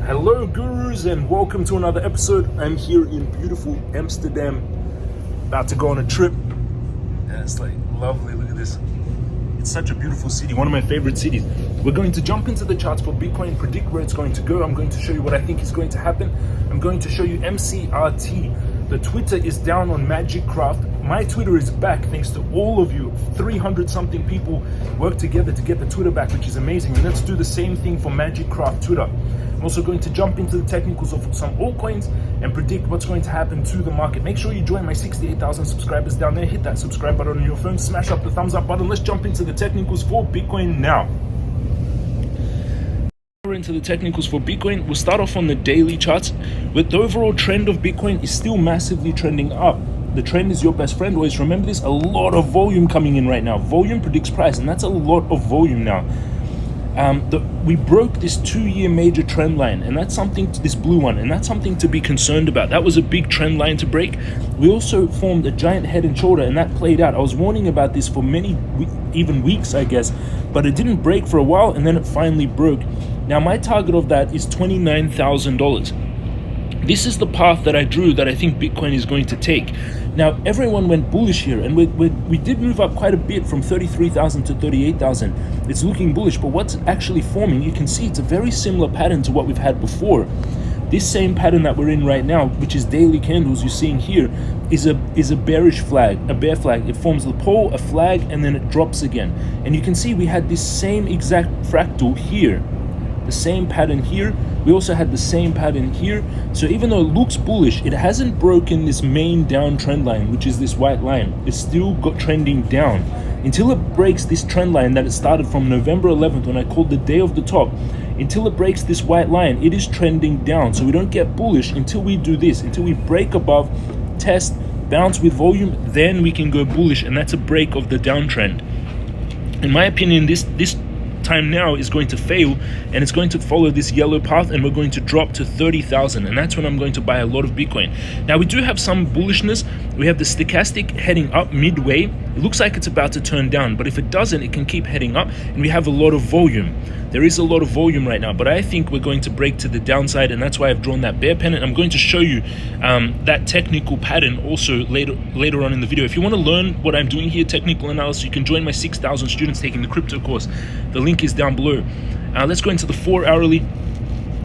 Hello gurus and welcome to another episode. I'm here in beautiful Amsterdam, about to go on a trip, and it's like lovely. Look at this, it's such a beautiful city, one of my favorite cities. We're going to jump into the charts for Bitcoin, predict where it's going to go. I'm going to show you what I think is going to happen. I'm going to show you MCRT. The Twitter is down on Magicraft. My Twitter is back thanks to all of you. 300 something people worked together to get the Twitter back, which is amazing. And let's do the same thing for Magicraft Twitter. I'm also going to jump into the technicals of some altcoins and predict what's going to happen to the market. Make sure you join my 68,000 subscribers down there. Hit that subscribe button on your phone, smash up the thumbs up button. Let's jump into the technicals for Bitcoin now. We're into the technicals for Bitcoin. We'll start off on the daily charts. With the overall trend of Bitcoin is still massively trending up. The trend is your best friend. Always remember this. A lot of volume coming in right now. Volume predicts price, and that's a lot of volume now. We broke this 2-year major trend line, and that's something, this blue one, and that's something to be concerned about. That was a big trend line to break. We also formed a giant head and shoulder, and that played out. I was warning about this for many, even weeks, I guess, but it didn't break for a while, and then it finally broke. Now, my target of that is $29,000. This is the path that I drew that I think Bitcoin is going to take. Now, everyone went bullish here, and we did move up quite a bit from 33,000 to 38,000. It's looking bullish, but what's actually forming, you can see it's a very similar pattern to what we've had before. This same pattern that we're in right now, which is daily candles you're seeing here, is a bearish flag, a bear flag. It forms the pole, a flag, and then it drops again. And you can see we had this same exact fractal here. The same pattern here. We also had the same pattern here. So even though it looks bullish, it hasn't broken this main down trend line, which is this white line. It's still got trending down. Until it breaks this trend line that it started from November 11th when I called the day of the top, until it breaks this white line, it is trending down. So we don't get bullish until we do this, until we break above, test, bounce with volume, then we can go bullish, and that's a break of the downtrend. In my opinion, this time now is going to fail, and it's going to follow this yellow path, and we're going to drop to 30,000, and that's when I'm going to buy a lot of Bitcoin. Now, we do have some bullishness. We have the stochastic heading up midway. It looks like it's about to turn down, but if it doesn't, it can keep heading up, and we have a lot of volume. There is a lot of volume right now, but I think we're going to break to the downside, and that's why I've drawn that bear pennant. I'm going to show you that technical pattern also later on in the video. If you want to learn what I'm doing here, technical analysis, you can join my 6,000 students taking the crypto course. The link is down below. Let's go into the 4-hourly.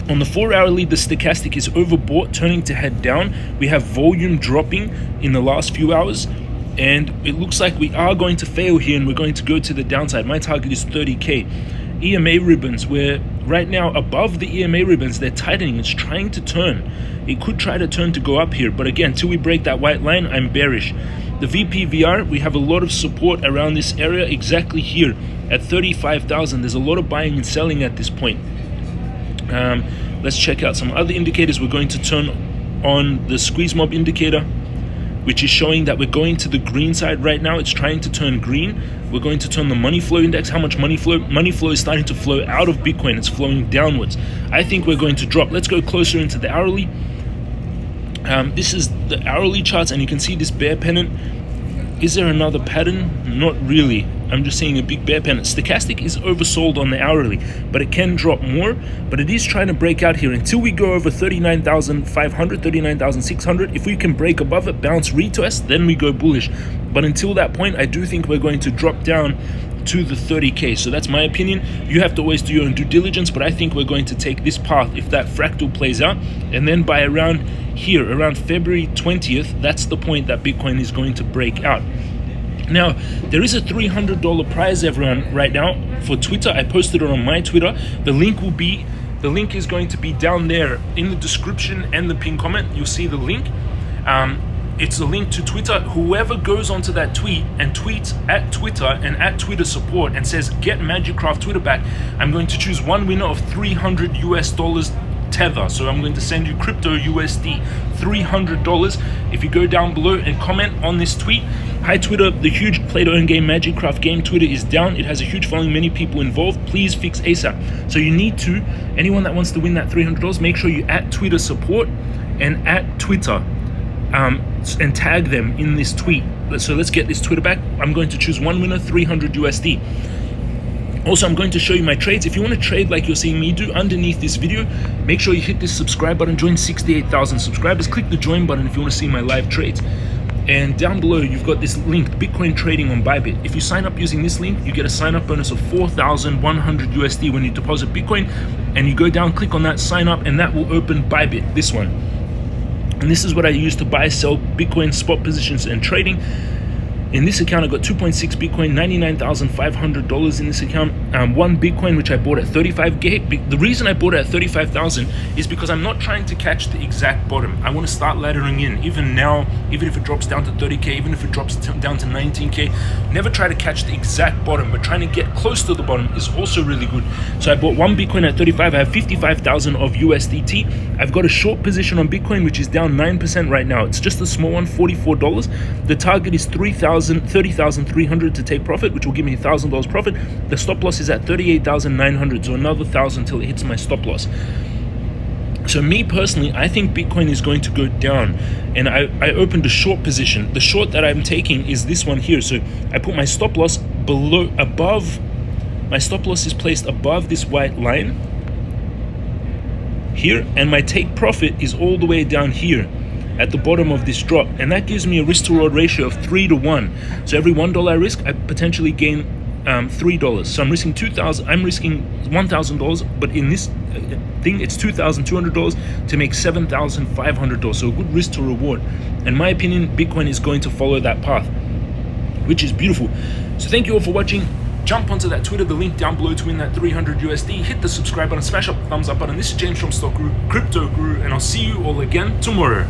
On the 4-hourly, the stochastic is overbought, turning to head down. We have volume dropping in the last few hours, and it looks like we are going to fail here, and we're going to go to the downside. My target is 30K. EMA ribbons, we're right now above the EMA ribbons. They're tightening. It's trying to turn. It could try to turn to go up here, but again, till we break that white line, I'm bearish. The VPVR, we have a lot of support around this area, exactly here at 35,000. There's a lot of buying and selling at this point. Let's check out some other indicators. We're going to turn on the squeeze mob indicator, which is showing that we're going to the green side right now. It's trying to turn green. We're going to turn the money flow index. How much money flow? Money flow is starting to flow out of Bitcoin. It's flowing downwards. I think we're going to drop. Let's go closer into the hourly. This is the hourly charts, and you can see this bear pennant. Is there another pattern? Not really. I'm just seeing a big bear pennant. Stochastic is oversold on the hourly, but it can drop more. But it is trying to break out here until we go over 39,500, 39,600. If we can break above it, bounce, retest, then we go bullish. But until that point, I do think we're going to drop down to the 30K. So that's my opinion. You have to always do your own due diligence, but I think we're going to take this path if that fractal plays out, and then by around here, around February 20th, that's the point that Bitcoin is going to break out. Now, there is a $300 prize, everyone, right now for Twitter. I posted it on my Twitter. The link is going to be down there in the description and the pinned comment. You'll see the link. It's a link to Twitter. Whoever goes onto that tweet and tweets at Twitter and at Twitter support and says, get Magicraft Twitter back, I'm going to choose one winner of $300 US Tether. So I'm going to send you crypto USD, $300. If you go down below and comment on this tweet, hi Twitter, the huge play to earn game Magicraft game Twitter is down. It has a huge following, many people involved. Please fix ASAP. So you need to, anyone that wants to win that $300, make sure you at Twitter support and at Twitter and tag them in this tweet. So let's get this Twitter back. I'm going to choose one winner, $300 USD. Also, I'm going to show you my trades. If you want to trade like you're seeing me do, underneath this video, make sure you hit this subscribe button, join 68,000 subscribers, click the join button if you want to see my live trades. And down below, you've got this link, Bitcoin trading on Bybit. If you sign up using this link, you get a sign up bonus of 4,100 USD when you deposit Bitcoin. And you go down, click on that, sign up, and that will open Bybit, this one. And this is what I use to buy, sell Bitcoin spot positions and trading. In this account, I got 2.6 Bitcoin, $99,500 in this account. One Bitcoin, which I bought at 35K. The reason I bought it at 35,000 is because I'm not trying to catch the exact bottom. I want to start laddering in. Even now, even if it drops down to 30K, even if it drops down to 19K, never try to catch the exact bottom, but trying to get close to the bottom is also really good. So I bought one Bitcoin at 35. I have 55,000 of USDT. I've got a short position on Bitcoin, which is down 9% right now. It's just a small one, $44. The target is 30,300 to take profit, which will give me $1,000 profit. The stop loss is at 38,900, so another 1,000 till it hits my stop loss. So me personally, I think Bitcoin is going to go down, and I opened a short position. The short that I'm taking is this one here. So I put my stop loss above. My stop loss is placed above this white line here, and my take profit is all the way down here at the bottom of this drop, and that gives me a risk to reward ratio of 3 to 1. So every $1 I risk, I potentially gain $3. So I'm risking $2,000. I'm risking $1,000, but in this thing, it's $2,200 to make $7,500. So a good risk to reward. In my opinion, Bitcoin is going to follow that path, which is beautiful. So thank you all for watching. Jump onto that Twitter, the link down below to win that 300 USD. Hit the subscribe button, smash up the thumbs up button. This is James from Stock Guru, Crypto Guru, and I'll see you all again tomorrow.